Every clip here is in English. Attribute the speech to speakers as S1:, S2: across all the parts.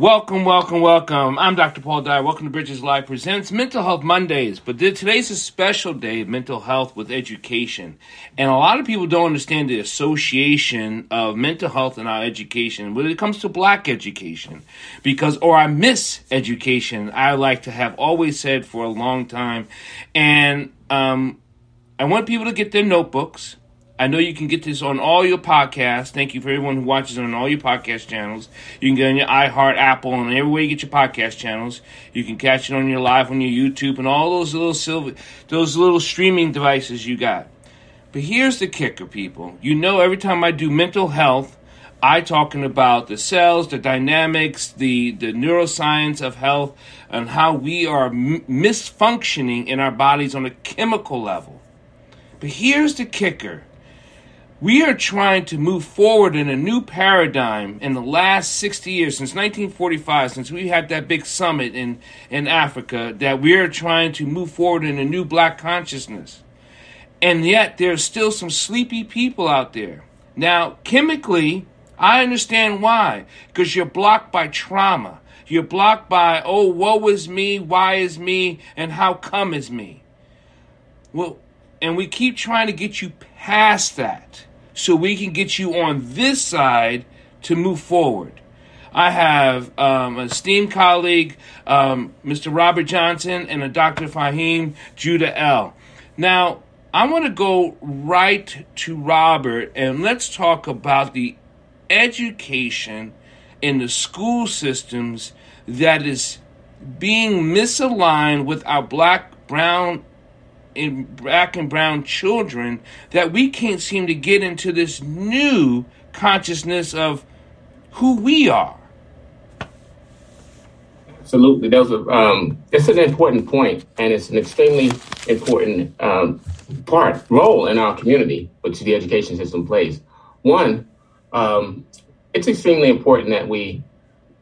S1: Welcome, welcome, welcome. I'm Dr. Paul Dyer. Welcome to Bridges Live Presents Mental Health Mondays. But today's a special day of mental health with education. And a lot of people don't understand the association of mental health and our education when it comes to black education. Or our miseducation, I like to have always said for a long time. And I want people to get their notebooks. I know you can get this on all your podcasts. Thank you for everyone who watches on all your podcast channels. You can get it on your iHeart, Apple, and everywhere you get your podcast channels. You can catch it on your live on your YouTube and all those little streaming devices you got. But here's the kicker, people. You know, every time I do mental health, I talking about the cells, the dynamics, the neuroscience of health, and how we are misfunctioning in our bodies on a chemical level. But here's the kicker. We are trying to move forward in a new paradigm in the last 60 years, since 1945, since we had that big summit in Africa, that we are trying to move forward in a new black consciousness. And yet there's still some sleepy people out there. Now, chemically, I understand why. Because you're blocked by trauma. You're blocked by, oh, woe is me, why is me, and how come is me. Well, and we keep trying to get you past that, so we can get you on this side to move forward. I have an esteemed colleague, Mr. Robert Johnson, and a Dr. Faheem Judah L. Now, I want to go right to Robert, and let's talk about the education in the school systems that is being misaligned with our black and brown children, that we can't seem to get into this new consciousness of who we are.
S2: Absolutely. It's an important point, and it's an extremely important role in our community, which the education system plays. One, it's extremely important that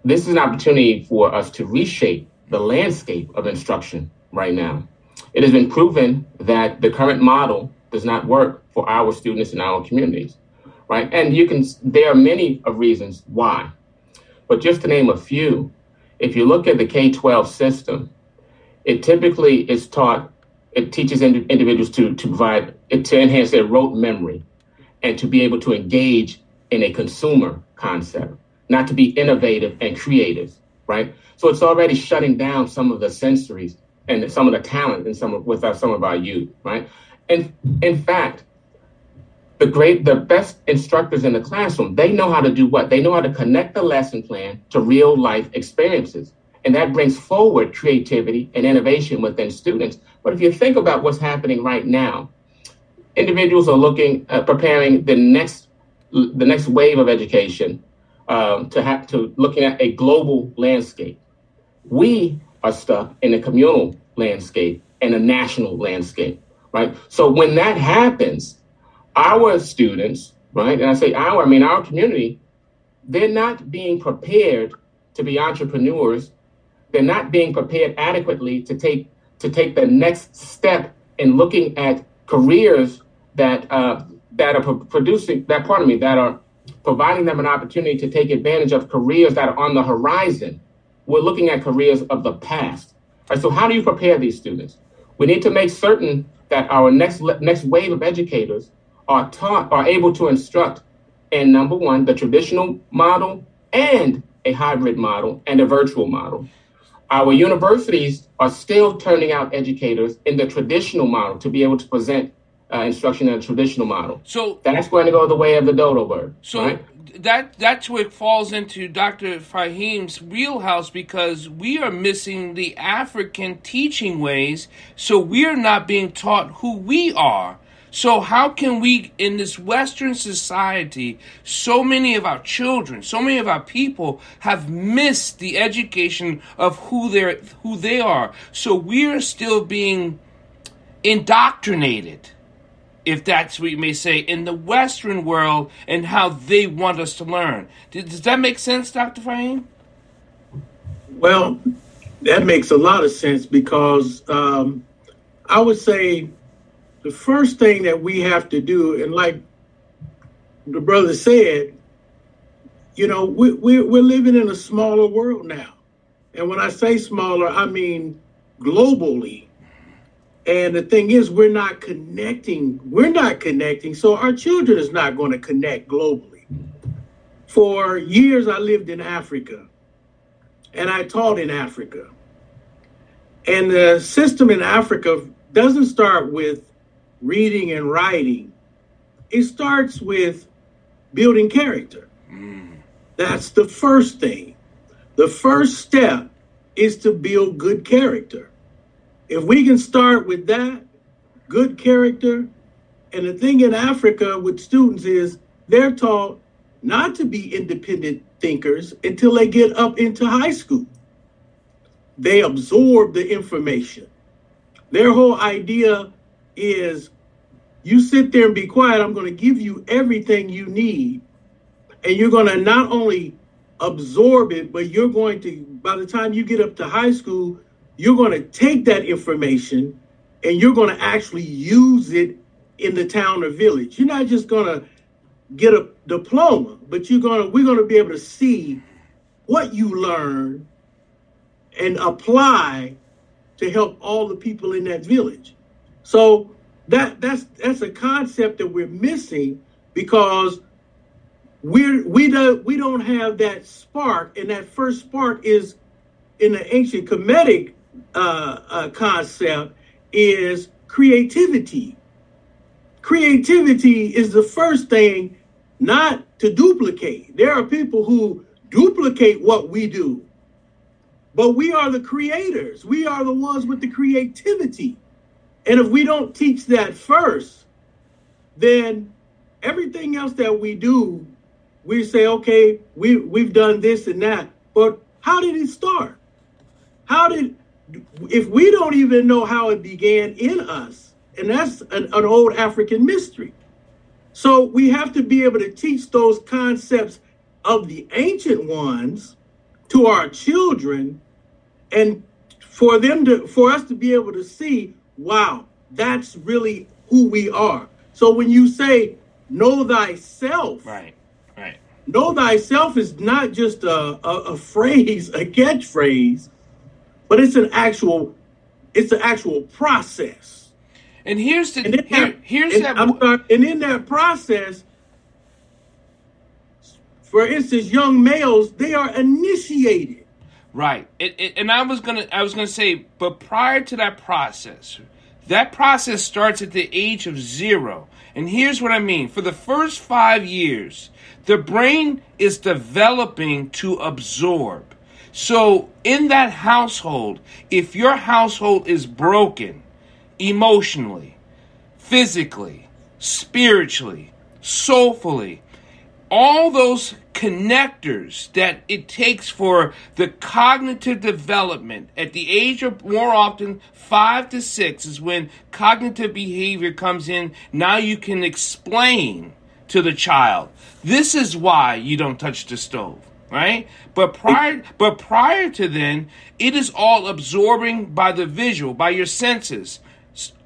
S2: this is an opportunity for us to reshape the landscape of instruction right now. It has been proven that the current model does not work for our students in our communities, right? And there are many reasons why, but just to name a few, if you look at the K-12 system, it typically it teaches individuals to enhance their rote memory and to be able to engage in a consumer concept, not to be innovative and creative, right? So it's already shutting down some of the sensories and some of the talent in some of our youth, right? And in fact, the best instructors in the classroom, they know how to do what? They know how to connect the lesson plan to real life experiences. And that brings forward creativity and innovation within students. But if you think about what's happening right now, individuals are preparing the next wave of education looking at a global landscape. We are stuck in a communal landscape and a national landscape, right? So when that happens, our students, right, and I say our community, they're not being prepared to be entrepreneurs. They're not being prepared adequately to take the next step in looking at careers that are providing them an opportunity to take advantage of careers that are on the horizon. We're looking at careers of the past. Right, so how do you prepare these students? We need to make certain that our next wave of educators are able to instruct in, number one, the traditional model and a hybrid model and a virtual model. Our universities are still turning out educators in the traditional model to be able to present instruction in a traditional model. So that's going to go the way of the dodo bird.
S1: So
S2: right?
S1: That's where it falls into Dr. Faheem's wheelhouse, because we are missing the African teaching ways, so we're not being taught who we are. So how can we, in this Western society, so many of our children, so many of our people have missed the education of who they are. So we're still being indoctrinated, if that's what you may say, in the Western world and how they want us to learn. Does that make sense, Dr. Faheem?
S3: Well, that makes a lot of sense, because I would say the first thing that we have to do, and like the brother said, we're living in a smaller world now. And when I say smaller, I mean globally. And the thing is, we're not connecting. So our children is not going to connect globally. For years, I lived in Africa and I taught in Africa. And the system in Africa doesn't start with reading and writing. It starts with building character. That's the first thing. The first step is to build good character. If we can start with that, good character, and the thing in Africa with students is they're taught not to be independent thinkers until they get up into high school. They absorb the information. Their whole idea is you sit there and be quiet. I'm going to give you everything you need. And you're going to not only absorb it, but you're going to, by the time you get up to high school, you're going to take that information and you're going to actually use it in the town or village. You're not just going to get a diploma, but we're going to be able to see what you learn and apply to help all the people in that village. So that's a concept that we're missing because we don't have that spark, and that first spark is in the ancient Kemetic concept is creativity. Creativity is the first thing not to duplicate. There are people who duplicate what we do, but we are the creators. We are the ones with the creativity. And if we don't teach that first, then everything else that we do, we say, okay, we've done this and that. But how did it start? If we don't even know how it began in us, and that's an old African mystery. So we have to be able to teach those concepts of the ancient ones to our children, and for us to be able to see, wow, that's really who we are. So when you say know thyself,
S1: right.
S3: Know thyself is not just a phrase, a catchphrase, but it's an actual process.
S1: And in
S3: that process, for instance, young males, they are initiated.
S1: Right. And I was gonna say, but prior to that process starts at the age of 0. And here's what I mean. For the first 5 years, the brain is developing to absorb. So in that household, if your household is broken emotionally, physically, spiritually, soulfully, all those connectors that it takes for the cognitive development at the age of more often 5 to 6 is when cognitive behavior comes in. Now you can explain to the child, this is why you don't touch the stove, right? But prior to then, it is all absorbing by the visual, by your senses.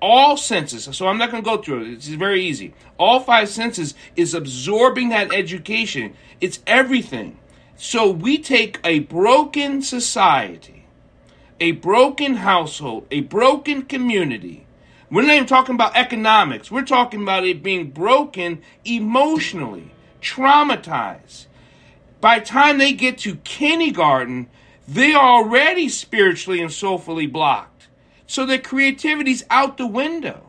S1: All senses. So I'm not going to go through it. It's very easy. All 5 senses is absorbing that education. It's everything. So we take a broken society, a broken household, a broken community. We're not even talking about economics. We're talking about it being broken emotionally, traumatized. By the time they get to kindergarten, they are already spiritually and soulfully blocked. So their creativity's out the window.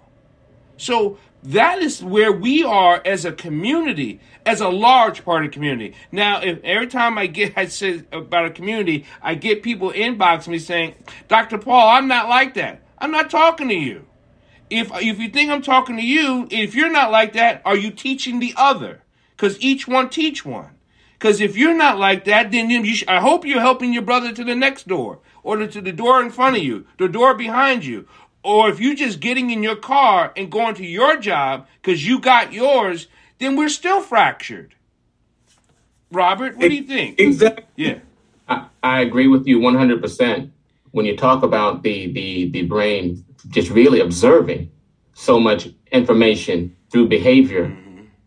S1: So that is where we are as a community, as a large part of the community. Now, if every time I say about a community, I get people inboxing me saying, Dr. Paul, I'm not like that. I'm not talking to you. If you think I'm talking to you, if you're not like that, are you teaching the other? Because each one teach one. Because if you're not like that, then I hope you're helping your brother to the next door, or to the door in front of you, the door behind you. Or if you're just getting in your car and going to your job because you got yours, then we're still fractured. Robert, what do you think?
S3: Exactly.
S1: Yeah.
S2: I agree with you 100% when you talk about the brain just really observing so much information through behavior,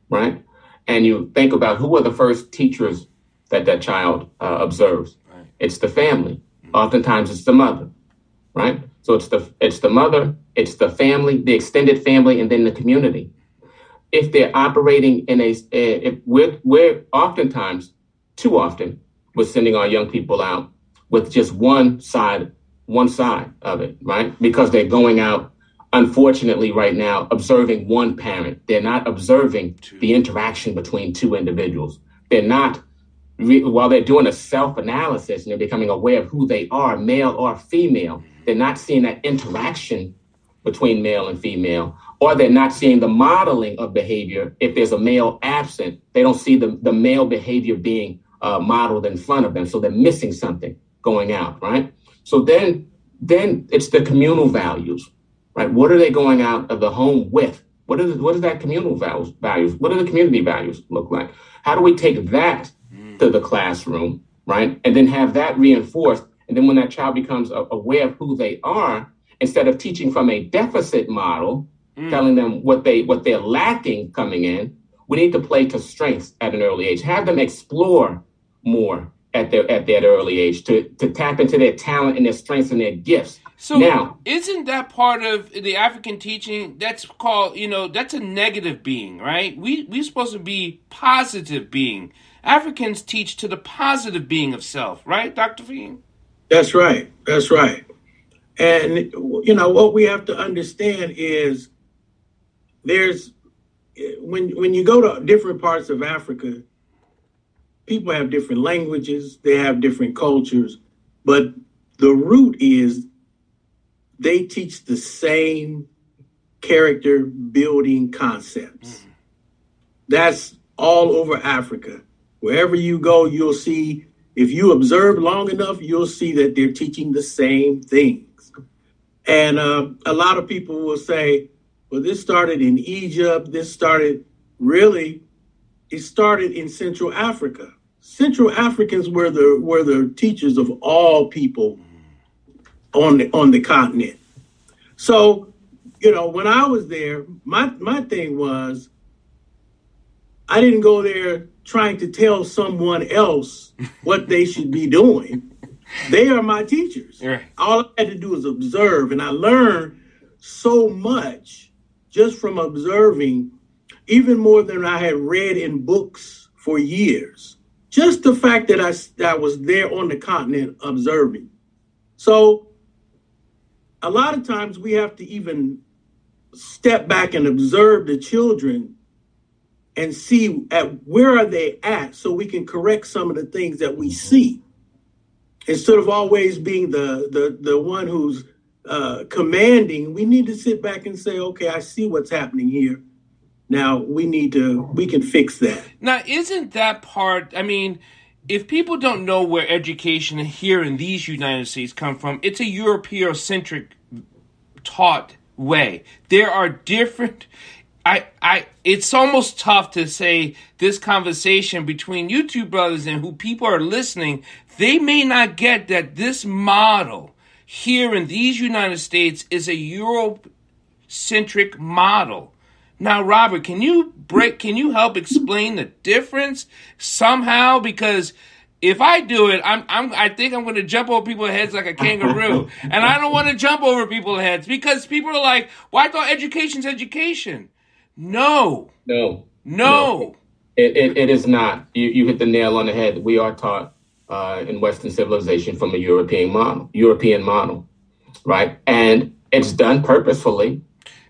S2: right? And you think about who were the first teachers that child observes.
S1: Right.
S2: It's the family. Oftentimes it's the mother, right? So it's the mother, it's the family, the extended family, and then the community. If they're operating in we're oftentimes, too often, we're sending our young people out with just one side of it, right? Because they're going out, unfortunately, right now, observing one parent. They're not observing the interaction between two individuals. They're not, while they're doing a self-analysis and they're becoming aware of who they are, male or female, they're not seeing that interaction between male and female, or they're not seeing the modeling of behavior. If there's a male absent, they don't see the male behavior being modeled in front of them. So they're missing something going out, right? So then it's the communal values, right? What are they going out of the home with? What is that communal values? What do the community values look like? How do we take that to the classroom, right? And then have that reinforced. And then when that child becomes aware of who they are, instead of teaching from a deficit model, telling them what they're lacking coming in, we need to play to strengths at an early age. Have them explore more at that early age to tap into their talent and their strengths and their gifts.
S1: So now, isn't that part of the African teaching? That's called, that's a negative being, right? We're supposed to be positive being. Africans teach to the positive being of self, right, Dr. Faheem?
S3: That's right. That's right. And, what we have to understand is when you go to different parts of Africa, people have different languages, they have different cultures, but the root is they teach the same character building concepts. That's all over Africa. Wherever you go, you'll see, if you observe long enough, you'll see that they're teaching the same things. And a lot of people will say, well, this started in Egypt. It started in Central Africa. Central Africans were the teachers of all people on the continent. So, when I was there, my thing was, I didn't go there trying to tell someone else what they should be doing. They are my teachers.
S1: Right.
S3: All I had to do was observe, and I learned so much just from observing, even more than I had read in books for years. Just the fact that I was there on the continent observing. So a lot of times we have to even step back and observe the children and see where are they at so we can correct some of the things that we see. Instead of always being the one who's commanding, we need to sit back and say, okay, I see what's happening here. Now we can fix that.
S1: Now, isn't that part, if people don't know where education here in these United States come from, it's a Europeocentric taught way. There are different, it's almost tough to say this conversation between you two brothers and who people are listening, they may not get that this model here in these United States is a Eurocentric model. Now, Robert, can you help explain the difference somehow? Because if I do it, I think I'm going to jump over people's heads like a kangaroo. And I don't want to jump over people's heads because people are like, well, I thought education's education. No.
S2: It is not. You hit the nail on the head. We are taught in Western civilization from a European model, right? And it's done purposefully.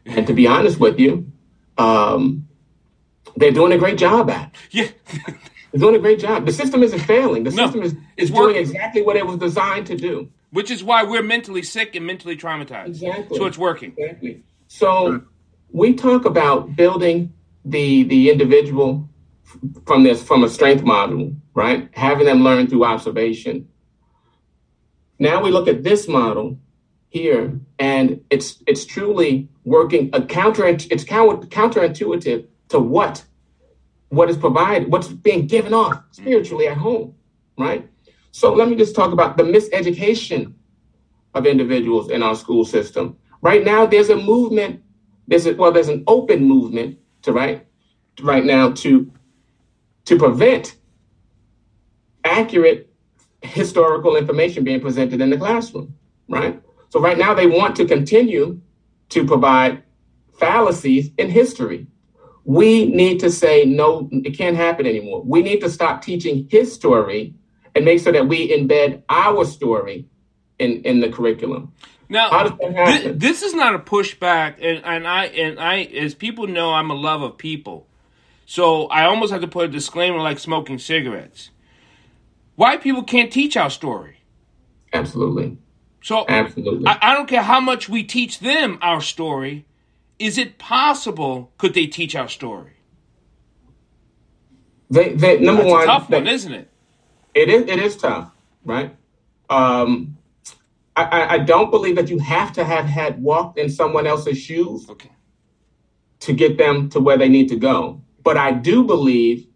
S2: And to be honest with you, they're doing a great job at it.
S1: Yeah.
S2: They're doing a great job. The system isn't failing. The system is doing
S1: working.
S2: exactly what it was designed to do.
S1: Which is why we're mentally sick and mentally traumatized.
S2: Exactly.
S1: So it's working.
S2: Exactly. So we talk about building the individual from a strength model, right? Having them learn through observation. Now we look at this model here, and it's truly working it's counterintuitive to what is provided, what's being given off spiritually at home, right? So let me just talk about the miseducation of individuals in our school system. Right now, there's a movement. There's an open movement to prevent accurate historical information being presented in the classroom, right? So right now they want to continue to provide fallacies in history. We need to say, no, it can't happen anymore. We need to stop teaching his story and make sure that we embed our story in the curriculum.
S1: Now,
S2: how does that happen?
S1: This is not a pushback, and I, as people know, I'm a love of people. So I almost have to put a disclaimer like smoking cigarettes. White people can't teach our story.
S2: Absolutely.
S1: So
S2: absolutely,
S1: I don't care how much we teach them our story. Is it possible? Could they teach our story?
S2: They number
S1: That's
S2: one,
S1: a tough one, isn't it?
S2: It is tough, right? I don't believe that you have to have had walked in someone else's shoes to get them to where they need to go. But I do believe,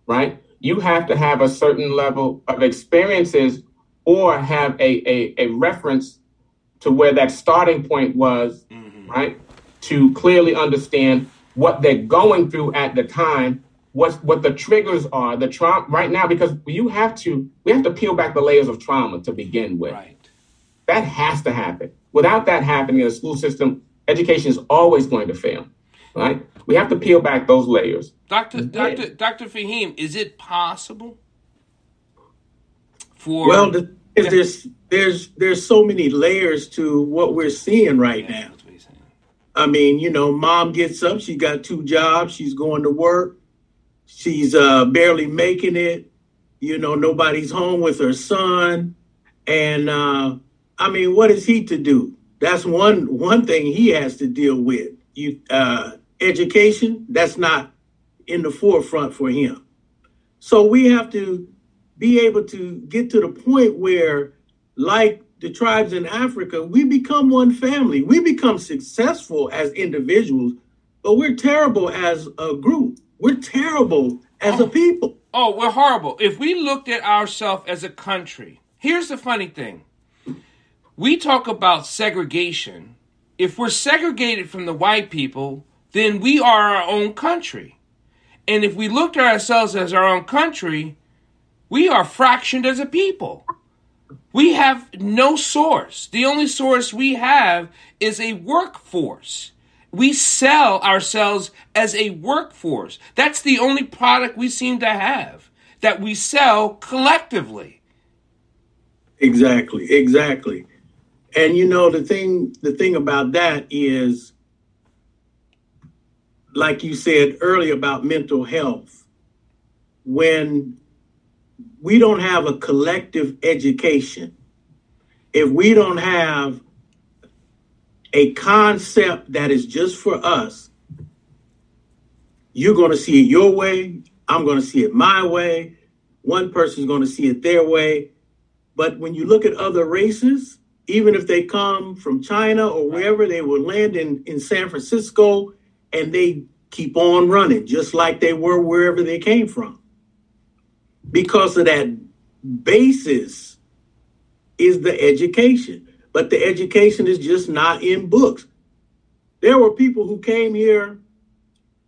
S2: right, you have to have a certain level of experiences or have a reference to where that starting point was, right, to clearly understand what they're going through at the time, what the triggers are, the trauma right now, because we have to peel back the layers of trauma to begin with.
S1: Right.
S2: That has to happen. Without that happening in the school system, education is always going to fail, right? We have to peel back those layers.
S1: Dr. Faheem, is it possible for...
S3: Well, there's so many layers to what we're seeing right now. I mean, you know, mom gets up, she got 2 jobs, she's going to work, she's barely making it, you know, nobody's home with her son, and I mean, what is he to do? That's one thing he has to deal with. Education, that's not in the forefront for him. So we have to be able to get to the point where, like the tribes in Africa, we become one family. We become successful as individuals, but we're terrible as a group. We're terrible as a people.
S1: Oh, we're horrible. If we looked at ourselves as a country, here's the funny thing. We talk about segregation. If we're segregated from the white people, then we are our own country. And if we looked at ourselves as our own country, we are fractioned as a people. We have no source. The only source we have is a workforce. We sell ourselves as a workforce. That's the only product we seem to have, that we sell collectively.
S3: Exactly. And you know, the thing about that is, like you said earlier about mental health, when we don't have a collective education, if we don't have a concept that is just for us, you're going to see it your way, I'm going to see it my way, one person's going to see it their way. But when you look at other races, even if they come from China or wherever, they will land in San Francisco and they keep on running just like they were wherever they came from. Because of that basis is the education. But the education is just not in books. There were people who came here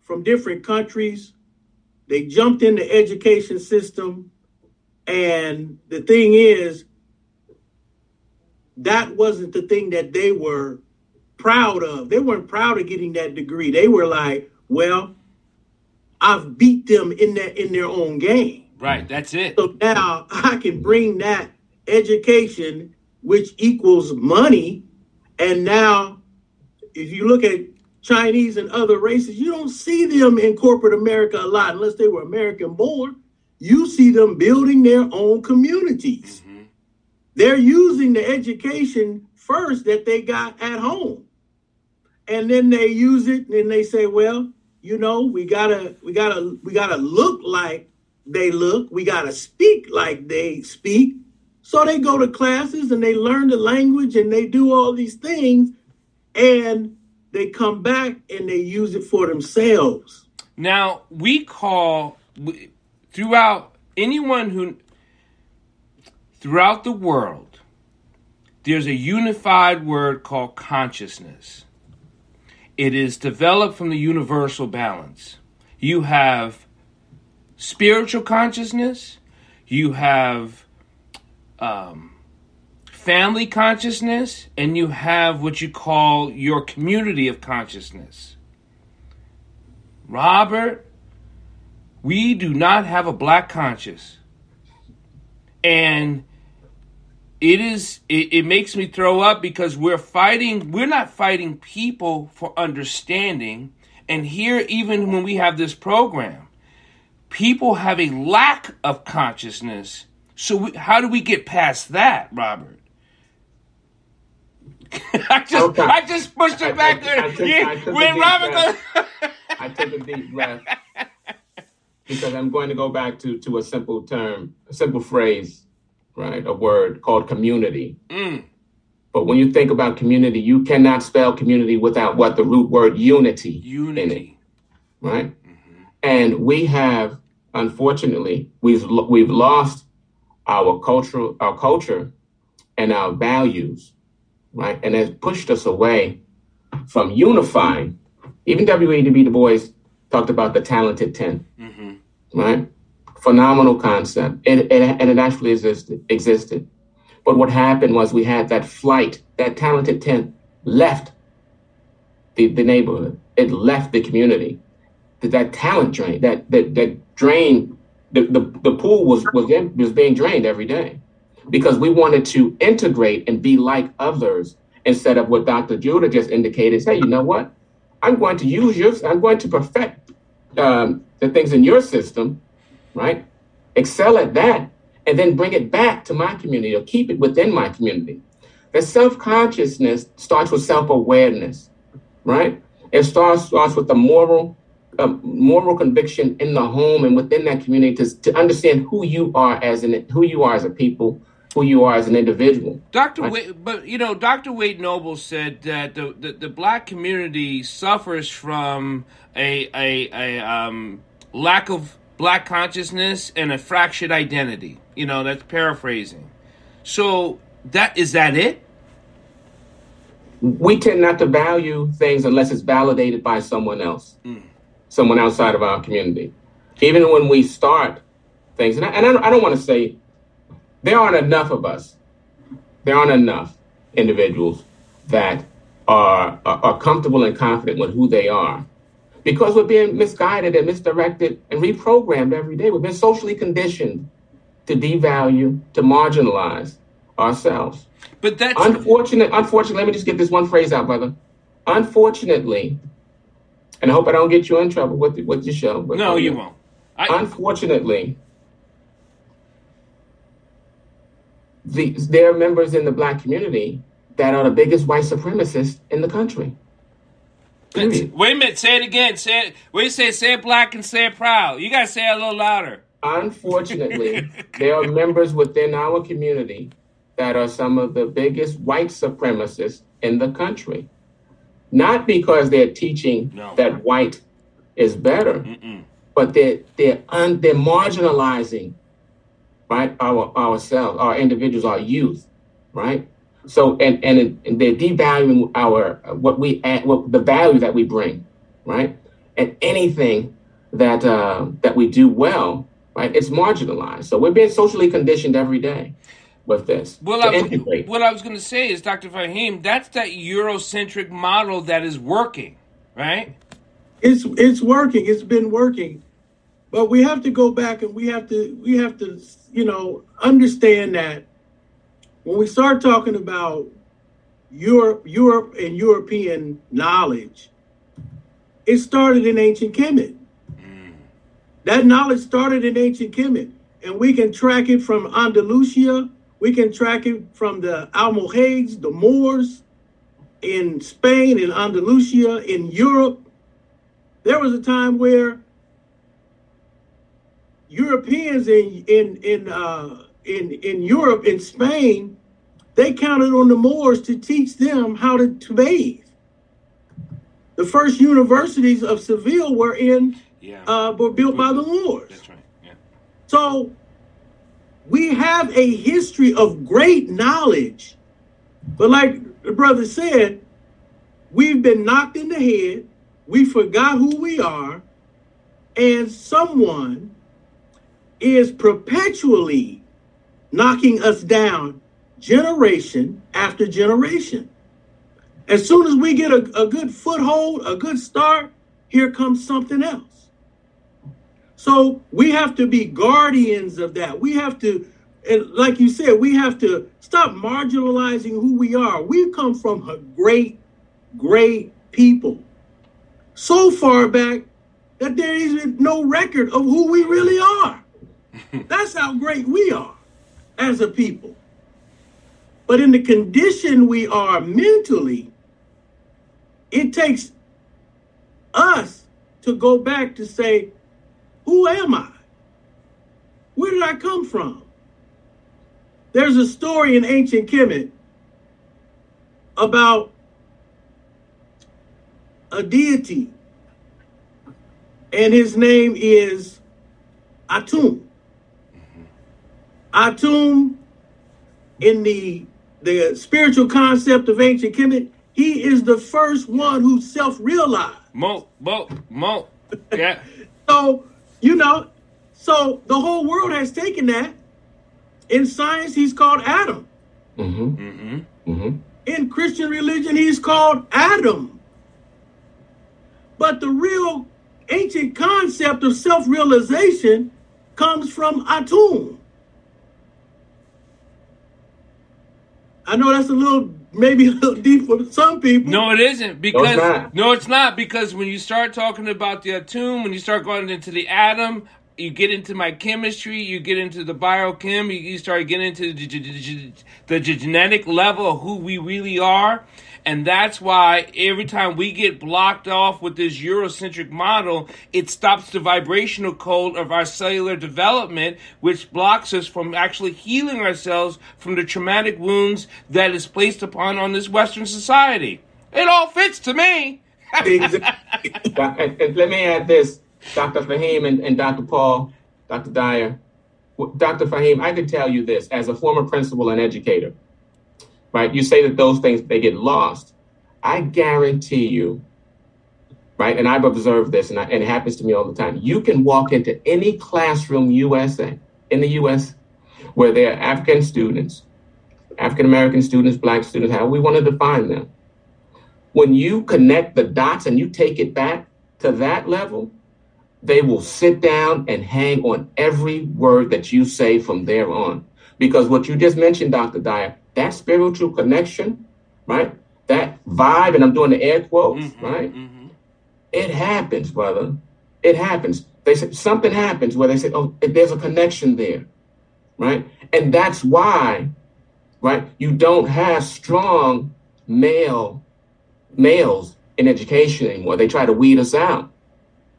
S3: from different countries. They jumped in the education system. And the thing is, that wasn't the thing that they were proud of. They weren't proud of getting that degree. They were like, well, I've beat them in their own game.
S1: Right, that's it.
S3: So now I can bring that education, which equals money. And now, if you look at Chinese and other races, you don't see them in corporate America a lot unless they were American born. You see them building their own communities. Mm-hmm. They're using the education first that they got at home. And then they use it and they say, well, you know, we gotta look like they look. We gotta speak like they speak. So they go to classes and they learn the language and they do all these things and they come back and they use it for themselves.
S1: Now, we call throughout the world, there's a unified word called consciousness. It is developed from the universal balance. You have spiritual consciousness, you have family consciousness, and you have what you call your community of consciousness. Robert, we do not have a black conscious. And it makes me throw up because we're not fighting people for understanding. And here, even when we have this program, people have a lack of consciousness. So how do we get past that, Robert? I just pushed it back there.
S2: I took a deep breath because I'm going to go back to a simple term, a simple phrase, right? A word called community. But when you think about community, you cannot spell community without what? The root word unity.
S1: Unity.
S2: In it, right? Mm-hmm. And we have, unfortunately, we've lost our culture and our values, right? And has pushed us away from unifying. Even W.E.B. Du Bois talked about the talented 10, right? Phenomenal concept. And it actually existed. But what happened was we had that flight, that talented 10 left the neighborhood. It left the community. That talent drain, that drain, the pool was being drained every day because we wanted to integrate and be like others instead of what Dr. Judah just indicated. Say, you know what? I'm going to perfect the things in your system, right? Excel at that, and then bring it back to my community or keep it within my community. The self-consciousness starts with self-awareness, right? It starts with the moral conviction in the home and within that community to understand who you are as a people, who you are as an individual.
S1: Dr. Wade Noble said that the black community suffers from a lack of black consciousness and a fractured identity. That's paraphrasing. So is that it?
S2: We tend not to value things unless it's validated by someone else, someone outside of our community. Even when we start things, and I don't want to say there aren't enough of us. There aren't enough individuals that are comfortable and confident with who they are because we're being misguided and misdirected and reprogrammed every day. We've been socially conditioned to devalue, to marginalize ourselves.
S1: But that's
S2: unfortunately, let me just get this one phrase out, brother. Unfortunately, and I hope I don't get you in trouble with your show.
S1: No, you won't.
S2: Unfortunately, there are members in the black community that are the biggest white supremacists in the country.
S1: Wait a minute, say it again. Say it black and say it proud. You gotta say it a little louder.
S2: Unfortunately, there are members within our community that are some of the biggest white supremacists in the country. Not because they're teaching that white is better, but they're marginalizing, right, ourselves, our individuals, our youth, right? So and they're devaluing the value that we bring, right? And anything that we do well, right, it's marginalized. So we're being socially conditioned every day with this.
S1: What I was going to say is, Dr. Faheem, that's that Eurocentric model that is working, right?
S3: It's working. It's been working. But we have to go back and we have to understand that when we start talking about Europe and European knowledge, it started in ancient Kemet. That knowledge started in ancient Kemet, and we can track it from Andalusia. We can track it from the Almohades, the Moors in Spain, in Andalusia, in Europe. There was a time where Europeans in Europe, in Spain, they counted on the Moors to teach them how to bathe. The first universities of Seville were built by the Moors.
S1: That's right. Yeah.
S3: So we have a history of great knowledge, but like the brother said, we've been knocked in the head. We forgot who we are, and someone is perpetually knocking us down generation after generation. As soon as we get a good foothold, a good start, here comes something else. So we have to be guardians of that. We have to, like you said, we have to stop marginalizing who we are. We come from a great, great people. So far back that there is no record of who we really are. That's how great we are as a people. But in the condition we are mentally, it takes us to go back to say, who am I? Where did I come from? There's a story in ancient Kemet about a deity, and his name is Atum. Atum, in the spiritual concept of ancient Kemet, he is the first one who self-realized.
S1: Yeah.
S3: So, so the whole world has taken that. In science, he's called Adam. In Christian religion, he's called Adam. But the real ancient concept of self-realization comes from Atum. I know that's maybe a little deep for some people.
S1: No, it isn't. No, it's not. Because when you start talking about the Atum, when you start going into the atom, you get into my chemistry, you get into the biochem, you start getting into the genetic level of who we really are. And that's why every time we get blocked off with this Eurocentric model, it stops the vibrational code of our cellular development, which blocks us from actually healing ourselves from the traumatic wounds that is placed upon on this Western society. It all fits to me.
S2: Let me add this, Dr. Faheem and Dr. Paul, Dr. Dyer. Dr. Faheem, I could tell you this as a former principal and educator. Right, you say that those things, they get lost. I guarantee you, right, and I've observed this, and it happens to me all the time. You can walk into any classroom in the U.S., where there are African students, African-American students, Black students, however we want to define them. When you connect the dots and you take it back to that level, they will sit down and hang on every word that you say from there on. Because what you just mentioned, Dr. Dyer, that spiritual connection, right? That vibe, and I'm doing the air quotes, right? It happens, brother. It happens. They say something happens where they say, oh, there's a connection there, right? And that's why, right, you don't have strong males in education anymore. They try to weed us out,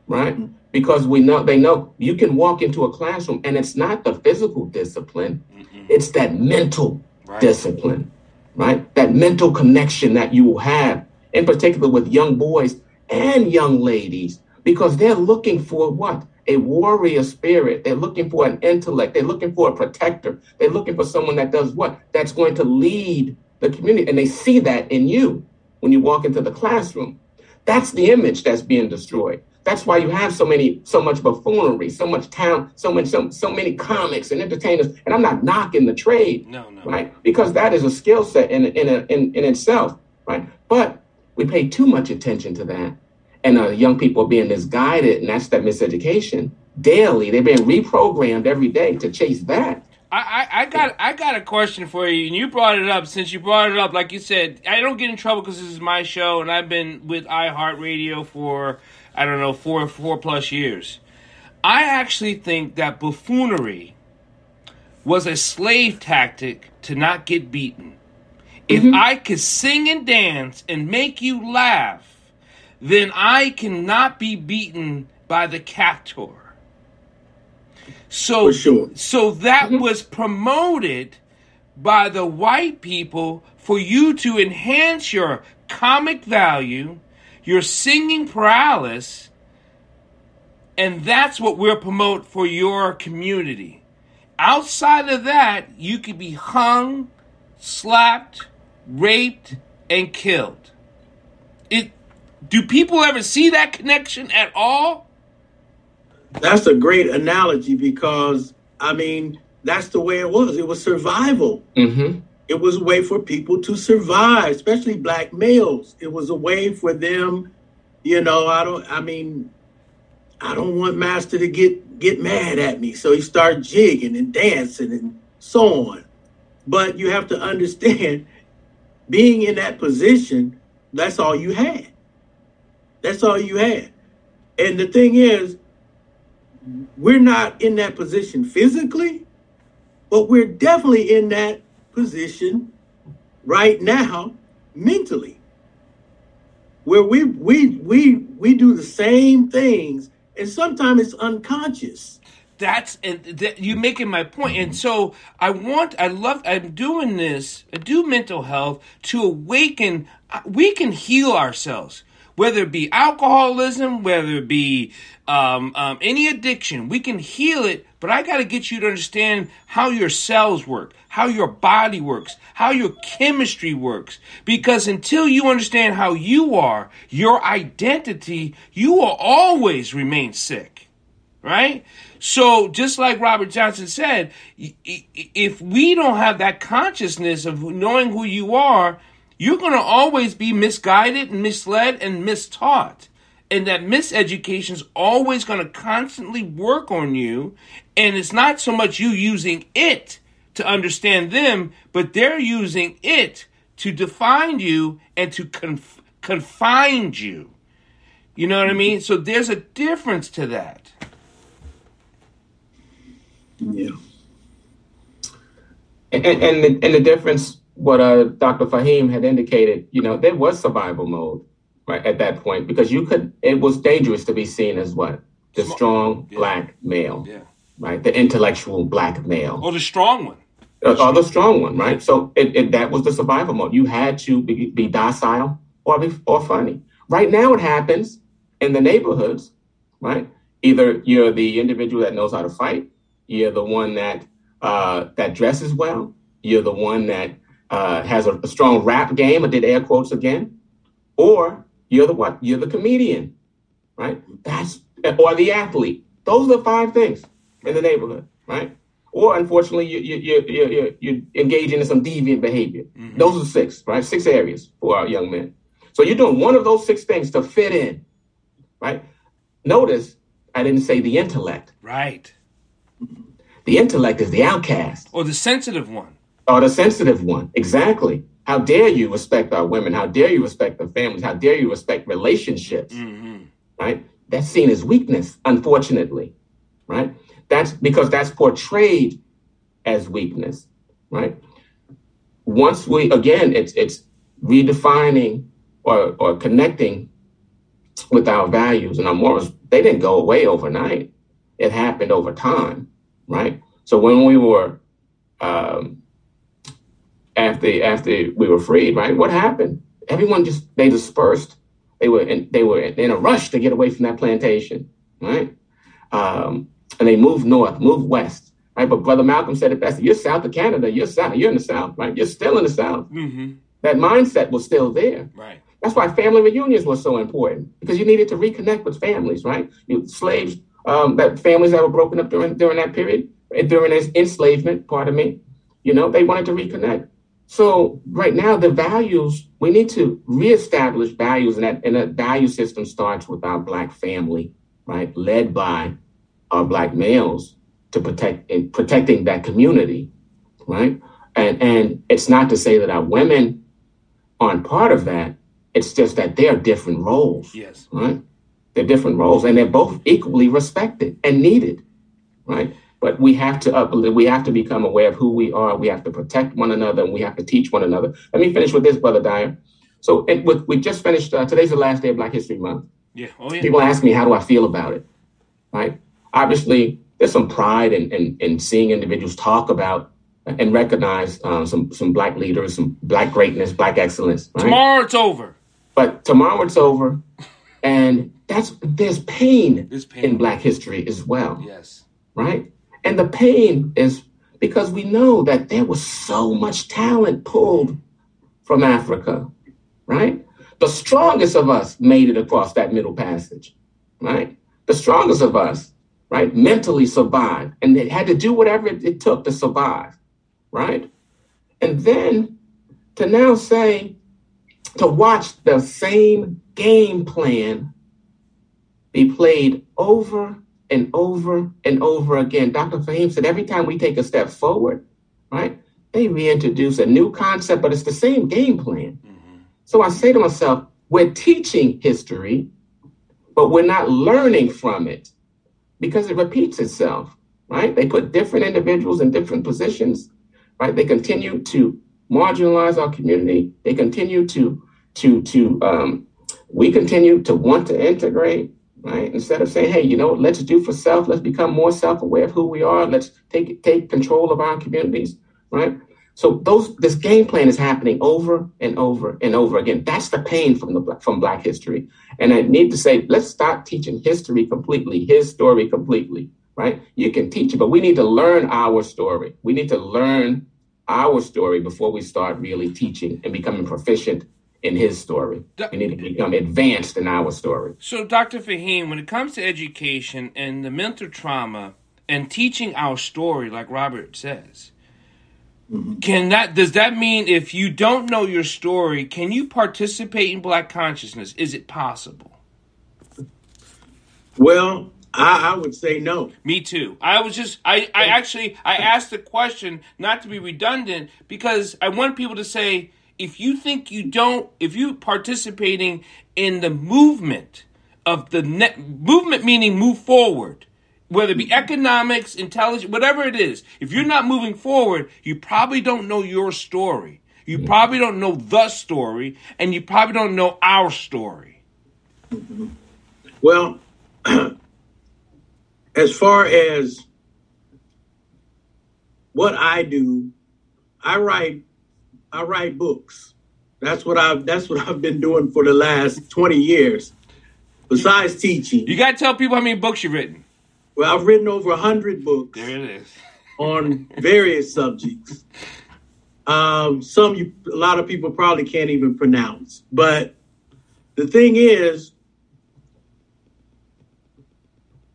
S2: right? Because they know you can walk into a classroom and it's not the physical discipline, it's that mental discipline, right? That mental connection that you will have, in particular with young boys and young ladies, because they're looking for what? A warrior spirit. They're looking for an intellect. They're looking for a protector. They're looking for someone that does what? That's going to lead the community. And they see that in you when you walk into the classroom. That's the image that's being destroyed. That's why you have so much buffoonery, so much talent, so many comics and entertainers. And I'm not knocking the trade, right? Because that is a skill set in itself, right? But we pay too much attention to that, and young people are being misguided, and that's that miseducation daily. They're being reprogrammed every day to chase that.
S1: I got a question for you, and you brought it up. Since you brought it up, like you said, I don't get in trouble because this is my show, and I've been with iHeartRadio for, I don't know, four plus years. I actually think that buffoonery was a slave tactic to not get beaten. If I could sing and dance and make you laugh, then I cannot be beaten by the captor. So,
S3: for sure.
S1: So that was promoted by the white people for you to enhance your comic value, your singing prowess, and that's what we'll promote for your community. Outside of that, you could be hung, slapped, raped, and killed. Do people ever see that connection at all?
S3: That's a great analogy because, I mean, that's the way it was. It was survival.
S2: Mm-hmm.
S3: It was a way for people to survive, especially black males. It was a way for them, I don't want master to get mad at me. So he started jigging and dancing and so on. But you have to understand, being in that position, that's all you had. That's all you had. And the thing is, we're not in that position physically, but we're definitely in that position right now mentally, where we do the same things, and sometimes it's unconscious.
S1: You're making my point. And so I'm doing this, I do mental health to awaken. We can heal ourselves, whether it be alcoholism, whether it be any addiction. We can heal it, but I got to get you to understand how your cells work, how your body works, how your chemistry works. Because until you understand how you are, your identity, you will always remain sick, right? So just like Robert Johnson said, if we don't have that consciousness of knowing who you are, you're going to always be misguided and misled and mistaught. And that miseducation is always going to constantly work on you. And it's not so much you using it to understand them, but they're using it to define you and to confine you. You know what I mean? So there's a difference to that.
S3: Yeah.
S2: And the difference, what Dr. Faheem had indicated, there was survival mode, right, at that point, because it was dangerous to be seen as what? The strong black male, right? The intellectual black male.
S1: Or the strong one.
S2: Or the strong one, right? So that was the survival mode. You had to be docile or funny. Right now it happens in the neighborhoods, right? Either you're the individual that knows how to fight, you're the one that dresses well, you're the one that has a strong rap game, I did air quotes again, or you're the what? You're the comedian, right? Or the athlete. Those are the 5 things in the neighborhood, right? Or unfortunately, you're engaging in some deviant behavior. Mm-hmm. Those are 6, right? 6 areas for our young men. So you're doing one of those 6 things to fit in, right? Notice I didn't say the intellect.
S1: Right.
S2: The intellect is the outcast.
S1: Or the sensitive one.
S2: Or the sensitive one. Exactly. How dare you respect our women? How dare you respect their families? How dare you respect relationships? Mm-hmm. Right? That's seen as weakness, unfortunately. Right? That's because that's portrayed as weakness. Right? Once it's redefining or connecting with our values and our morals. They didn't go away overnight. It happened over time. Right. So when we were after we were freed, right, what happened? Everyone they dispersed. They were in a rush to get away from that plantation. Right. And they moved north, moved west. Right. But Brother Malcolm said it best. You're south of Canada. You're in the South. Right. You're still in the South. Mm-hmm. That mindset was still there.
S1: Right.
S2: That's why family reunions were so important, because you needed to reconnect with families. Right. Slaves. That families that were broken up during that period, during this enslavement, they wanted to reconnect. So right now, the values, we need to reestablish values, and that value system starts with our Black family, right, led by our Black males to protecting that community, right? And it's not to say that our women aren't part of that. It's just that they're different roles,
S1: yes,
S2: right? They're different roles, and they're both equally respected and needed, right? But we have to become aware of who we are. We have to protect one another, and we have to teach one another. Let me finish with this, Brother Dyer. So we just finished. Today's the last day of Black History Month.
S1: Yeah. Oh, yeah.
S2: People ask me, how do I feel about it? Right? Obviously, there's some pride in seeing individuals talk about and recognize some Black leaders, some Black greatness, Black excellence. Right?
S1: Tomorrow it's over.
S2: But tomorrow it's over, and there's pain in Black history as well.
S1: Yes.
S2: Right? And the pain is because we know that there was so much talent pulled from Africa, right? The strongest of us made it across that Middle Passage, right? The strongest of us, right? Mentally survive. And they had to do whatever it took to survive, right? And then to now say, to watch the same game plan be played over and over and over again. Dr. Faheem said every time we take a step forward, right, they reintroduce a new concept, but it's the same game plan. Mm-hmm. So I say to myself, we're teaching history, but we're not learning from it because it repeats itself, right? They put different individuals in different positions, right? They continue to marginalize our community. They continue we continue to want to integrate, right? Instead of saying, hey, let's do for self. Let's become more self-aware of who we are. Let's take control of our communities, right? So this game plan is happening over and over and over again. That's the pain from Black history. And I need to say, let's stop teaching history completely, his story completely, right? You can teach it, but we need to learn our story. We need to learn our story before we start really teaching and becoming proficient in his story. We need to become advanced in our story.
S1: So, Dr. Faheem, when it comes to education and the mental trauma and teaching our story, like Robert says, does that mean if you don't know your story, can you participate in Black consciousness? Is it possible?
S3: Well, I would say no.
S1: Me too. I asked the question not to be redundant because I want people to say, if you participating in the movement of movement, meaning move forward, whether it be economics, intelligence, whatever it is, if you're not moving forward, you probably don't know your story. You probably don't know the story, and you probably don't know our story.
S3: Well, as far as what I do, I write books. That's what I've been doing for the last 20 years. Besides teaching.
S1: You got to tell people how many books you've written.
S3: Well, I've written over 100 books.
S1: There it is.
S3: On various subjects. A lot of people probably can't even pronounce. But the thing is,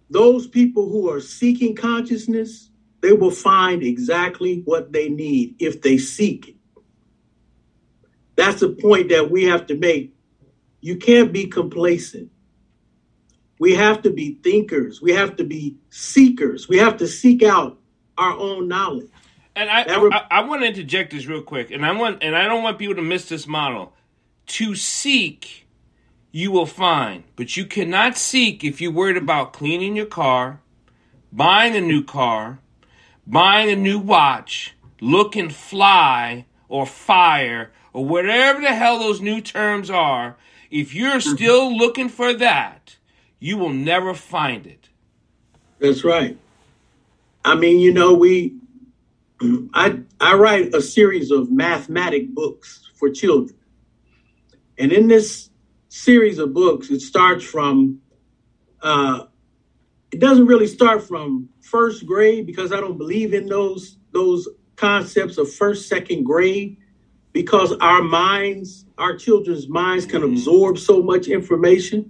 S3: those people who are seeking consciousness, they will find exactly what they need if they seek it. That's the point that we have to make. You can't be complacent. We have to be thinkers. We have to be seekers. We have to seek out our own knowledge.
S1: And I want to interject this real quick. And I don't want people to miss this model. To seek, you will find. But you cannot seek if you're worried about cleaning your car, buying a new car, buying a new watch, looking fly or fire, or whatever the hell those new terms are. If you're still looking for that, you will never find it.
S3: That's right. I mean, I write a series of mathematic books for children. And in this series of books, it starts from, it doesn't really start from first grade because I don't believe in those concepts of first, second grade, because our children's minds can absorb so much information.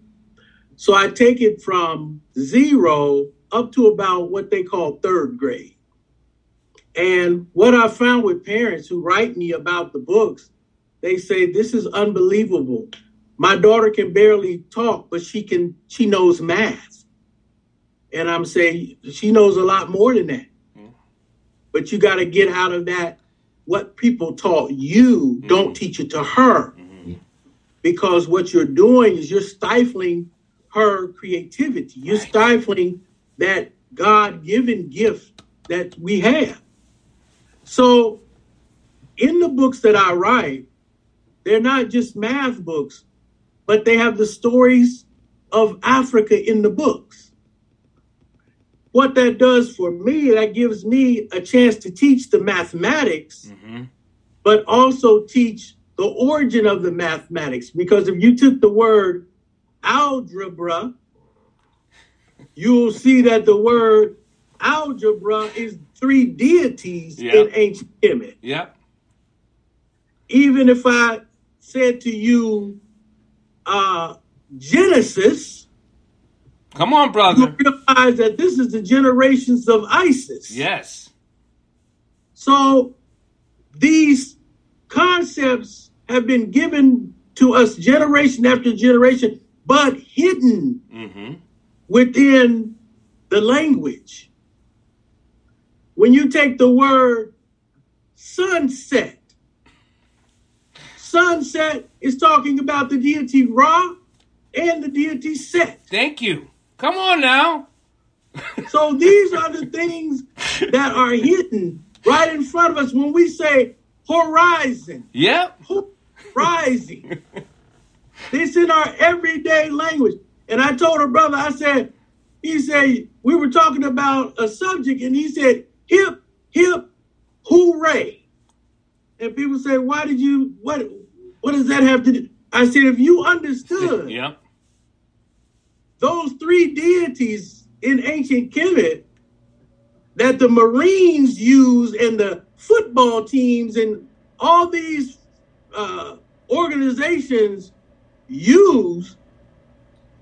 S3: So I take it from 0 up to about what they call third grade. And what I found with parents who write me about the books, they say, this is unbelievable. My daughter can barely talk, but she knows math. And I'm saying she knows a lot more than that. But you got to get out of that. What people taught you, don't teach it to her. Because what you're doing is you're stifling her creativity. You're stifling that God-given gift that we have. So in the books that I write, they're not just math books, but they have the stories of Africa in the books. What that does for me, that gives me a chance to teach the mathematics, but also teach the origin of the mathematics. Because if you took the word algebra, you'll see that the word algebra is 3 deities in ancient Kemet.
S1: Yep.
S3: Even if I said to you, Genesis,
S1: Come on, brother.
S3: You realize that this is the generations of ISIS.
S1: Yes.
S3: So these concepts have been given to us generation after generation, but hidden within the language. When you take the word sunset, sunset is talking about the deity Ra and the deity Set.
S1: Thank you. Come on now.
S3: So these are the things that are hidden right in front of us when we say horizon.
S1: Yep.
S3: Rising. This in our everyday language. And I told her brother, he said, we were talking about a subject and he said, hip, hip, hooray. And people say, what does that have to do? I said, if you understood
S1: yep.
S3: those three deities in ancient Kemet that the Marines use and the football teams and all these organizations use,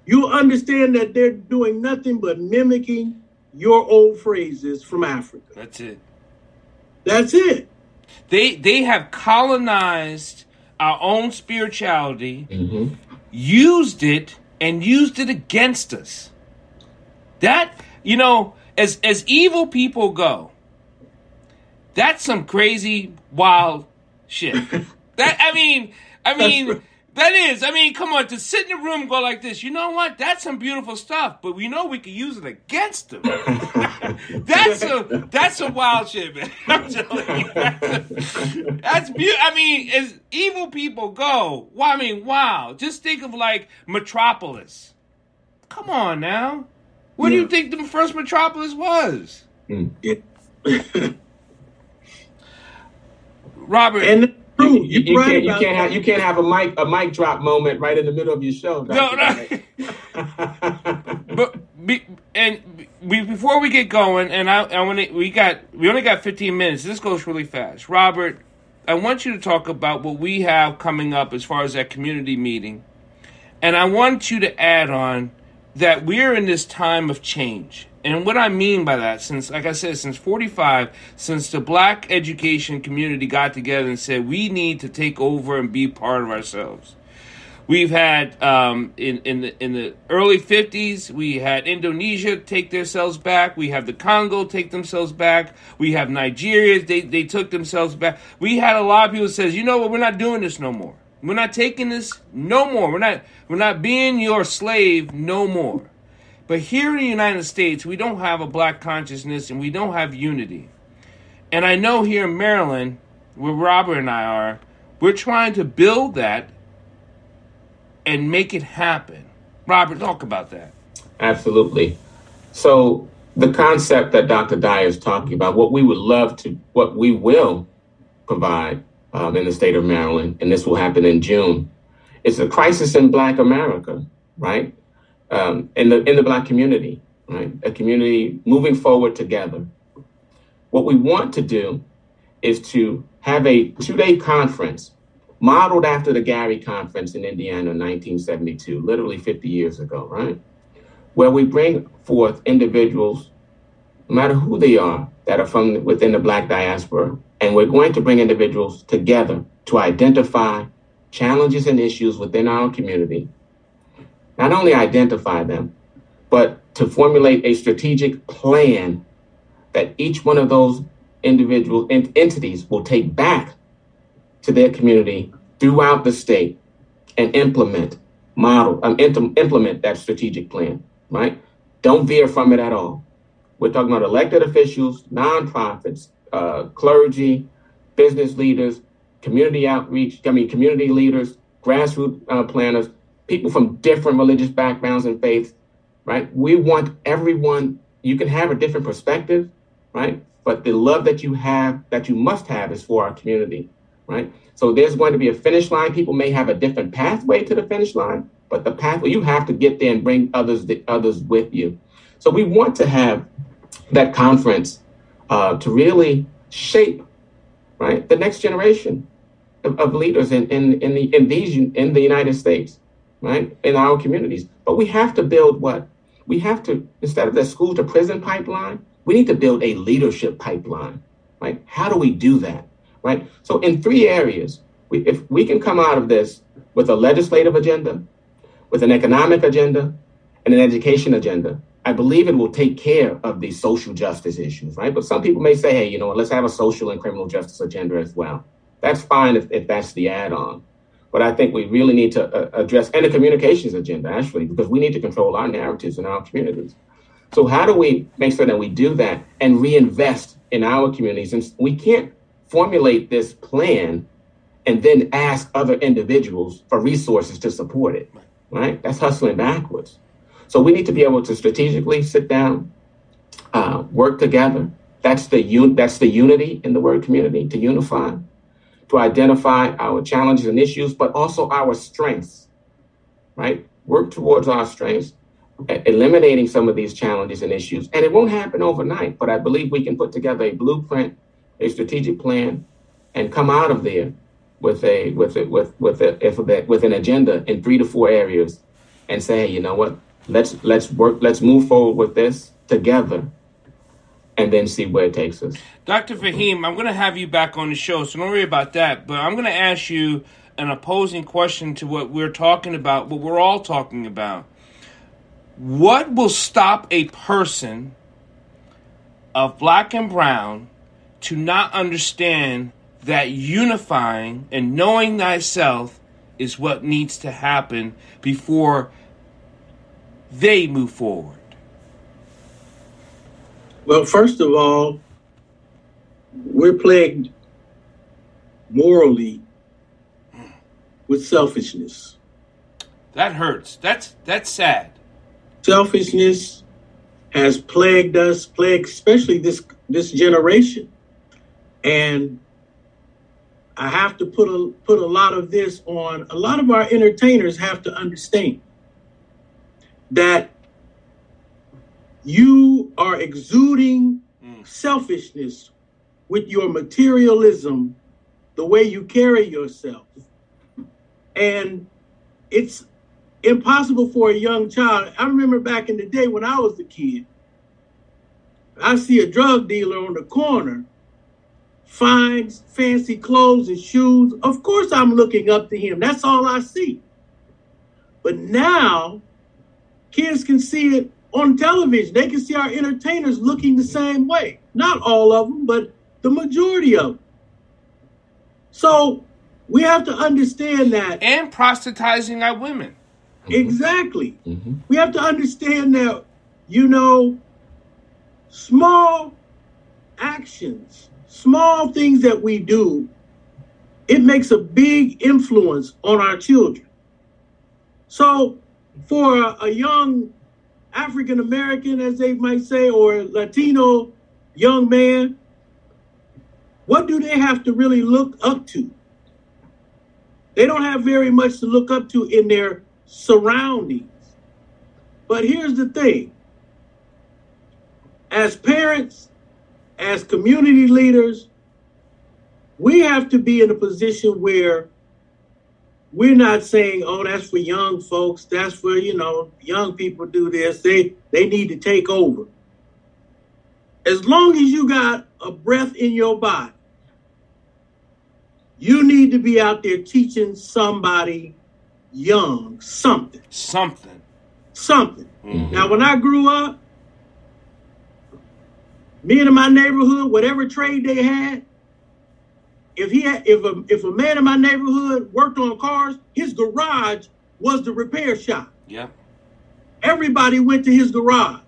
S3: you'll understand that they're doing nothing but mimicking your old phrases from Africa.
S1: That's it.
S3: That's it.
S1: They have colonized our own spirituality, used it, and used it against us. That, as evil people go, that's some crazy, wild shit. Come on, to sit in a room and go like this, you know what? That's some beautiful stuff, but we know we can use it against them. That's some wild shit, man. I'm telling you. That's beautiful. As evil people go, wow. Just think of like Metropolis. Come on now. What do you think the first Metropolis was? Robert.
S3: And
S2: you can't have a mic drop moment right in the middle of your show.
S1: No. Before we get going, and we only got 15 minutes. This goes really fast. Robert, I want you to talk about what we have coming up as far as that community meeting, and I want you to add on that we're in this time of change. And what I mean by that, since 45, since the black education community got together and said, we need to take over and be part of ourselves. We've had, in the early 50s, we had Indonesia take themselves back. We have the Congo take themselves back. We have Nigeria, they took themselves back. We had a lot of people that says, you know what, we're not doing this no more. We're not taking this no more. We're not being your slave no more. But here in the United States, we don't have a black consciousness and we don't have unity. And I know here in Maryland, where Robert and I are, we're trying to build that and make it happen. Robert, talk about that.
S2: Absolutely. So the concept that Dr. Dyer is talking about, what we will provide in the state of Maryland, and this will happen in June, is a crisis in Black America, right? In the Black community, right? A community moving forward together. What we want to do is to have a 2-day conference modeled after the Gary Conference in Indiana in 1972, literally 50 years ago, right? Where we bring forth individuals, no matter who they are, that are from within the Black diaspora. And we're going to bring individuals together to identify challenges and issues within our community. Not only identify them, but to formulate a strategic plan that each one of those individual entities will take back to their community throughout the state and implement that strategic plan, right? Don't veer from it at all. We're talking about elected officials, nonprofits, clergy, business leaders, community outreach, community leaders, grassroots planners, people from different religious backgrounds and faiths, right? We want everyone, you can have a different perspective, right? But the love that you have, that you must have, is for our community, right? So there's going to be a finish line. People may have a different pathway to the finish line, but the pathway, you have to get there and bring others with you. So we want to have that conference to really shape, right, the next generation of leaders in the United States, right, in our communities. But we have to build what? We have to, instead of the school to prison pipeline, we need to build a leadership pipeline, right? How do we do that, right? So in 3 areas, if we can come out of this with a legislative agenda, with an economic agenda, and an education agenda, I believe it will take care of these social justice issues, right? But some people may say, hey, you know what, let's have a social and criminal justice agenda as well. That's fine if that's the add-on. But I think we really need to address, and a communications agenda, actually, because we need to control our narratives in our communities. So how do we make sure that we do that and reinvest in our communities? And we can't formulate this plan and then ask other individuals for resources to support it, right? That's hustling backwards. So we need to be able to strategically sit down, work together. That's the unity in the word community, to unify, to identify our challenges and issues, but also our strengths, right? Work towards our strengths, eliminating some of these challenges and issues. And it won't happen overnight, but I believe we can put together a blueprint, a strategic plan, and come out of there with an agenda in 3 to 4 areas, and say, hey, you know what? Let's move forward with this together, and then see where it takes us.
S1: Dr. Faheem, I'm going to have you back on the show, so don't worry about that. But I'm going to ask you an opposing question to what we're talking about, what we're all talking about. What will stop a person of black and brown to not understand that unifying and knowing thyself is what needs to happen before they move forward?
S3: Well, first of all, we're plagued morally with selfishness.
S1: That hurts. That's sad.
S3: Selfishness has plagued us, especially this generation. And I have to put a lot of this on. A lot of our entertainers have to understand that you are exuding selfishness with your materialism, the way you carry yourself. And it's impossible for a young child. I remember back in the day when I was a kid, I see a drug dealer on the corner, finds fancy clothes and shoes. Of course I'm looking up to him. That's all I see. But now kids can see it on television. They can see our entertainers looking the same way. Not all of them, but the majority of them. So we have to understand that.
S1: And proselytizing our women.
S3: Exactly.
S2: Mm-hmm.
S3: We have to understand that, small actions, small things that we do, it makes a big influence on our children. So for a young African American, as they might say, or Latino young man, what do they have to really look up to? They don't have very much to look up to in their surroundings. But here's the thing. As parents, as community leaders, we have to be in a position where we're not saying, oh, that's for young folks. That's for, young people do this. They need to take over. As long as you got a breath in your body, you need to be out there teaching somebody young something.
S1: Something.
S3: Mm-hmm. Now, when I grew up, men in my neighborhood, whatever trade they had, if a man in my neighborhood worked on cars, his garage was the repair shop.
S1: Yep.
S3: Everybody went to his garage.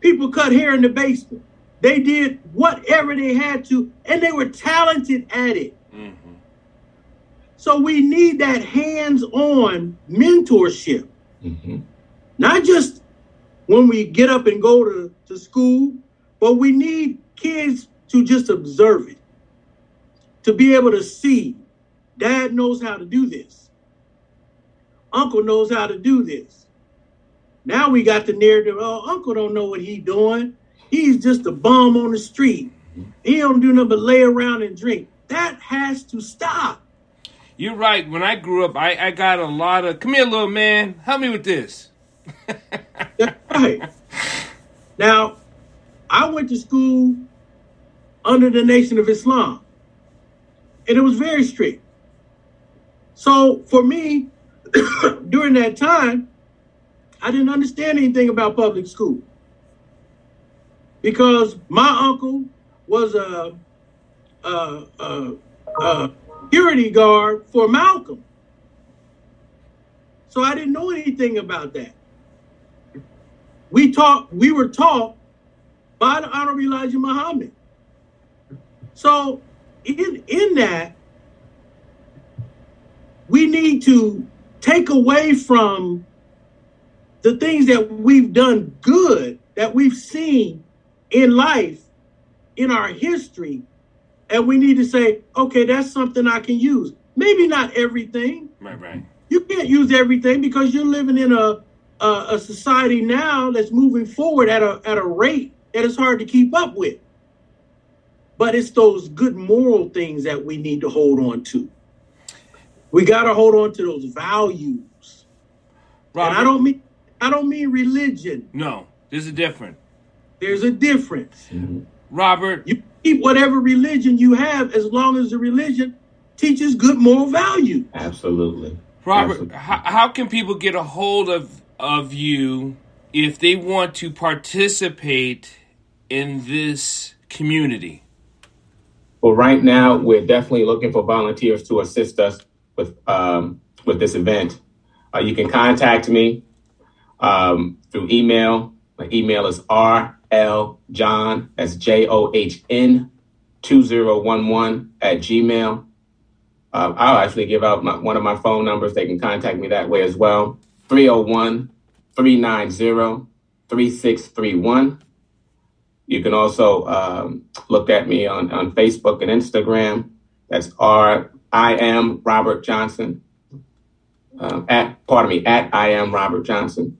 S3: People cut hair in the basement. They did whatever they had to, and they were talented at it. Mm-hmm. So we need that hands-on mentorship.
S2: Mm-hmm.
S3: Not just when we get up and go to school, but we need kids to just observe it, to be able to see, Dad knows how to do this. Uncle knows how to do this. Now we got the narrative, oh, Uncle don't know what he's doing. He's just a bum on the street. He don't do nothing but lay around and drink. That has to stop.
S1: You're right. When I grew up, I got a lot of, come here, little man, help me with this.
S3: That's right. Now, I went to school under the Nation of Islam, and it was very strict. So for me, during that time, I didn't understand anything about public school because my uncle was a security guard for Malcolm. So I didn't know anything about that. We were taught by the Honorable Elijah Muhammad. So in that, we need to take away from the things that we've done good, that we've seen in life, in our history, and we need to say, okay, that's something I can use. Maybe not everything.
S1: Right.
S3: You can't use everything because you're living in a society now that's moving forward at a rate that is hard to keep up with. But it's those good moral things that we need to hold on to. We got to hold on to those values. Robert, and I don't mean religion.
S1: No, there's a difference.
S3: There's a difference.
S1: Mm-hmm. Robert,
S3: you keep whatever religion you have as long as the religion teaches good moral value.
S2: Absolutely.
S1: Robert,
S2: Absolutely.
S1: How can people get a hold of you if they want to participate in this community?
S2: Well, right now, we're definitely looking for volunteers to assist us with this event. You can contact me through email. My email is rljohn, that's JOHN 2011 @gmail. I'll actually give out one of my phone numbers. They can contact me that way as well. 301-390-3631. You can also look at me on Facebook and Instagram. That's I am Robert Johnson. At I am Robert Johnson.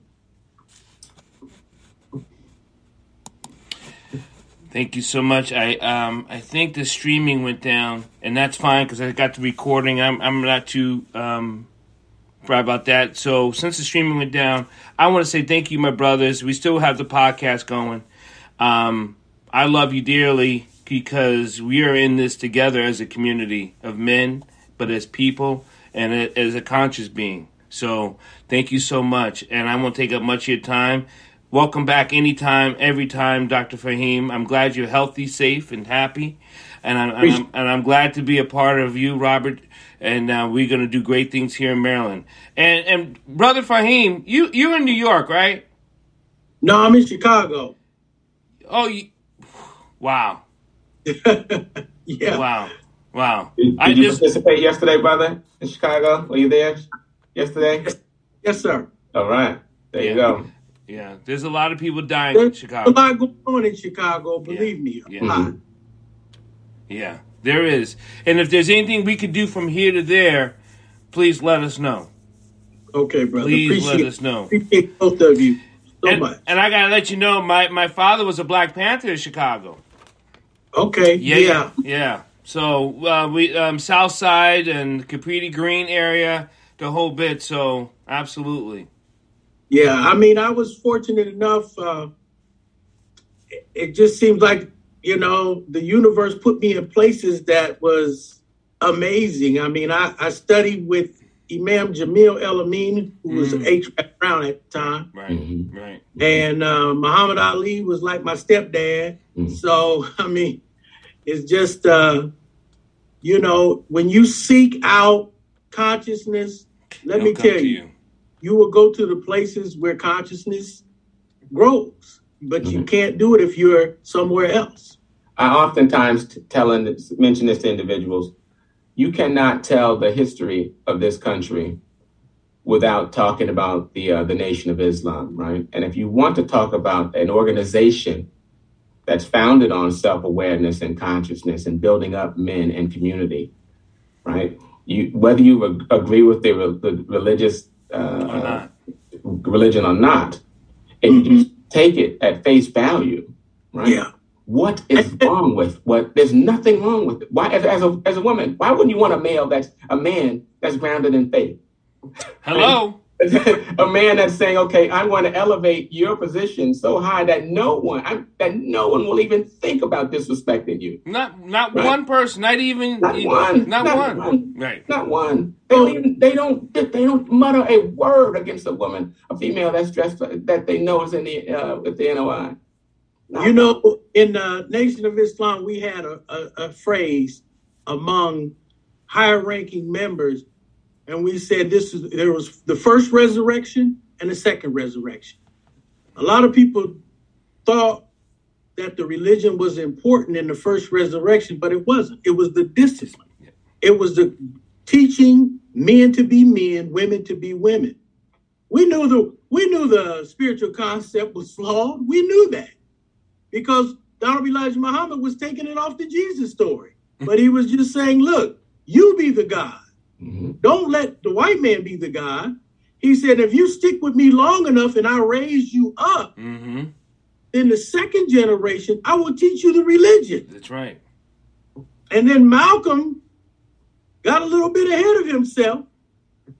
S1: Thank you so much. I think the streaming went down, and that's fine because I got the recording. I'm not too proud about that. So since the streaming went down, I want to say thank you, my brothers. We still have the podcast going. I love you dearly because we are in this together as a community of men, but as people and as a conscious being. So thank you so much, and I won't take up much of your time. Welcome back anytime, every time, Dr. Faheem. I'm glad you're healthy, safe, and happy, and I'm glad to be a part of you, Robert. And we're going to do great things here in Maryland. And Brother Faheem, you're in New York, right?
S3: No, I'm in Chicago.
S1: Oh, wow.
S3: Yeah.
S1: Wow.
S2: Did you participate yesterday, brother, in Chicago? Were you there yesterday?
S3: Yes, sir.
S2: All right. There you go.
S1: Yeah, there's a lot of people dying in Chicago.
S3: There's a lot going on in Chicago, believe me. A lot.
S1: Yeah, there is. And if there's anything we could do from here to there, please let us know.
S3: Okay, brother.
S1: Please let us know.
S3: Appreciate both of you so much.
S1: And I got to let you know, my father was a Black Panther in Chicago.
S3: Okay,
S1: yeah. So we South Side and Capri Green area, the whole bit. So absolutely.
S3: Yeah, I mean, I was fortunate enough. It just seems like, the universe put me in places that was amazing. I mean, I studied with Imam Jamil El-Amin, who was H.Rap Brown at the time.
S1: Right.
S3: And Muhammad Ali was like my stepdad. So, I mean, it's just, when you seek out consciousness, let me tell you. You will go to the places where consciousness grows, but you can't do it if you're somewhere else.
S2: I oftentimes mention this to individuals. You cannot tell the history of this country without talking about the Nation of Islam, right? And if you want to talk about an organization that's founded on self-awareness and consciousness and building up men and community, right? Whether you agree with the religious religion or not, and you just take it at face value, right?
S3: Yeah.
S2: What is wrong with what? There's nothing wrong with it. Why, as a woman, why wouldn't you want a man that's grounded in faith?
S1: Hello.
S2: A man that's saying, okay, I'm going to elevate your position so high that no one will even think about disrespecting you.
S1: Not
S2: right?
S1: one person, not one. Right.
S2: Not one. They don't mutter a word against a woman, a female that's dressed that they know is in the with the NOI.
S3: You know, in the Nation of Islam, we had a phrase among higher ranking members. And we said there was the first resurrection and the second resurrection. A lot of people thought that the religion was important in the first resurrection, but it wasn't. It was the discipline. It was the teaching men to be men, women to be women. We knew the spiritual concept was flawed. We knew that because Donald Elijah Muhammad was taking it off the Jesus story. But he was just saying, look, you be the God. Mm-hmm. Don't let the white man be the God. He said, if you stick with me long enough and I raise you up, mm-hmm. then the second generation, I will teach you the religion.
S1: That's right.
S3: And then Malcolm got a little bit ahead of himself,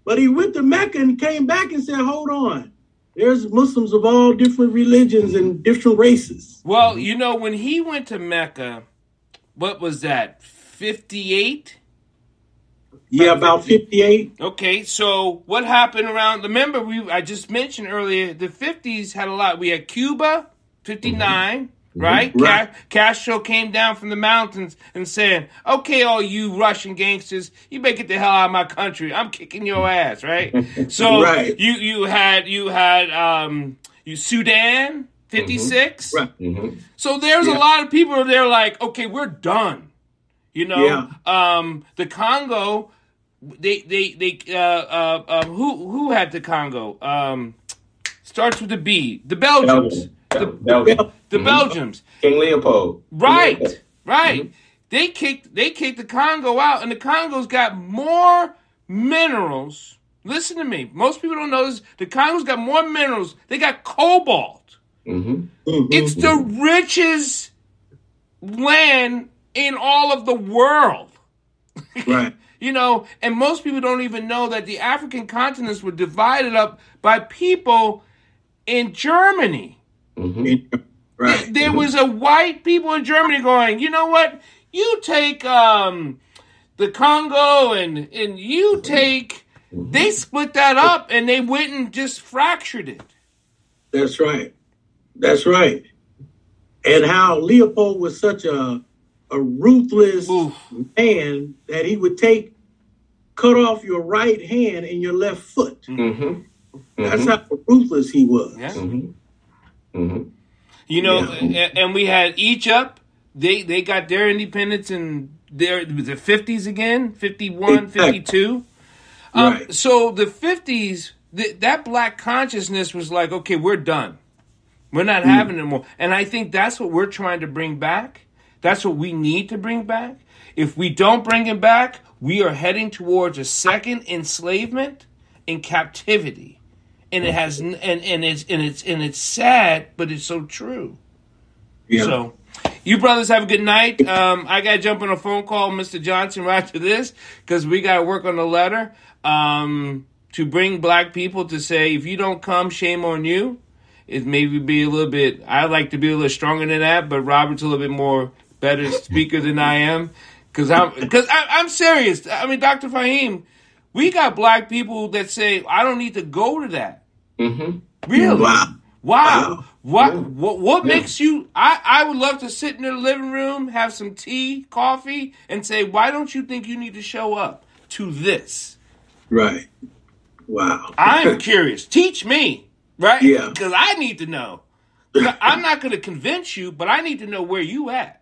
S3: but he went to Mecca and came back and said, hold on. There's Muslims of all different religions and different races.
S1: Well, you know, when he went to Mecca, what was that, 58?
S3: Yeah, about 58.
S1: Okay, so what happened around? Remember, I just mentioned earlier, the 50s had a lot. We had Cuba, 59, mm-hmm. right? Castro came down from the mountains and said, okay, all you Russian gangsters, you better get the hell out of my country. I'm kicking your ass, right? So
S3: right.
S1: you had Sudan, 56.
S3: Mm-hmm. Right.
S1: Mm-hmm. So there's a lot of people there like, okay, we're done. You know, the Congo, who had the Congo? Starts with a B. The Belgians. The Belgians.
S2: King Leopold.
S1: Right. Mm-hmm. They kicked the Congo out, and the Congo's got more minerals. Listen to me. Most people don't know this. The Congo's got more minerals. They got cobalt. Mm-hmm. Mm-hmm. It's the richest land in all of the world.
S3: Right.
S1: You know, and most people don't even know that the African continents were divided up by people in Germany.
S3: Mm-hmm. Right.
S1: There was a white people in Germany going, you know what? You take the Congo and you take... They split that up and they went and just fractured it.
S3: That's right. That's right. And how Leopold was such a ruthless man that he would cut off your right hand and your left foot. Mm-hmm. Mm-hmm. That's how ruthless he was.
S1: Yeah. Mm-hmm. Mm-hmm. You know, and we had Egypt. They got their independence in the 50s again, 51, 52. Right. So the 50s, that black consciousness was like, okay, we're done. We're not having it anymore. And I think that's what we're trying to bring back. That's what we need to bring back. If we don't bring it back, we are heading towards a second enslavement and captivity. And it has, and it's sad, but it's so true. Yeah. So, you brothers have a good night. I got to jump on a phone call, Mr. Johnson, right after this, because we got to work on the letter to bring black people to say, if you don't come, shame on you. It maybe be a little bit, I like to be a little stronger than that, but Robert's a little bit more better speaker than I am. Because I'm serious. I mean, Dr. Faheem, we got black people that say, I don't need to go to that. Mm-hmm. Really? Wow. What makes you... I would love to sit in the living room, have some tea, coffee, and say, why don't you think you need to show up to this?
S3: Right. Wow.
S1: I'm curious. Teach me, right?
S3: Yeah.
S1: Because I need to know. I'm not going to convince you, but I need to know where you at.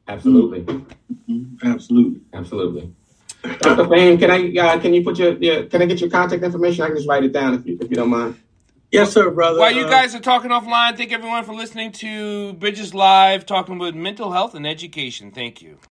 S2: Absolutely.
S3: Mm-hmm. Absolutely.
S2: Dr. Faheem, can I get your contact information? I can just write it down if you don't mind.
S3: Yes, sir, brother.
S1: While you guys are talking offline, thank everyone for listening to Bridges Live, talking about mental health and education. Thank you.